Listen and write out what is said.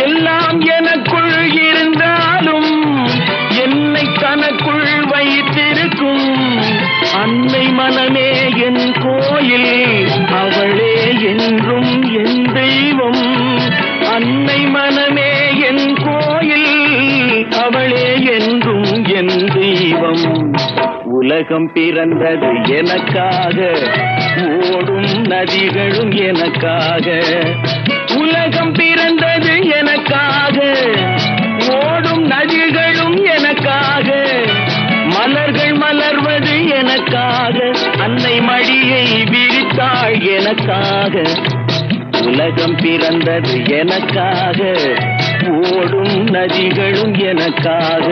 எல்லாம் எனக்குள் இருந்தாலும் என்னை தனக்குள் வைத்திருக்கும் அன்னை மனமே என் கோயில், அவளே என்றும் என் தெய்வம். அன்னை மனமே என் கோயில், அவளே என்றும் என் தெய்வம். உலகம் பிறந்தது எனக்காக, ஓடும் நதிகளும் எனக்காக. உலகம் பிறந்தது எனக்காக, ஓடும் நதிகளும் எனக்காக. மலர்கள் மலர்வது எனக்காக, அன்னை மடியை விரித்தாள் எனக்காக. உலகம் பிறந்தது எனக்காக, ஓடும் நதிகளும் எனக்காக.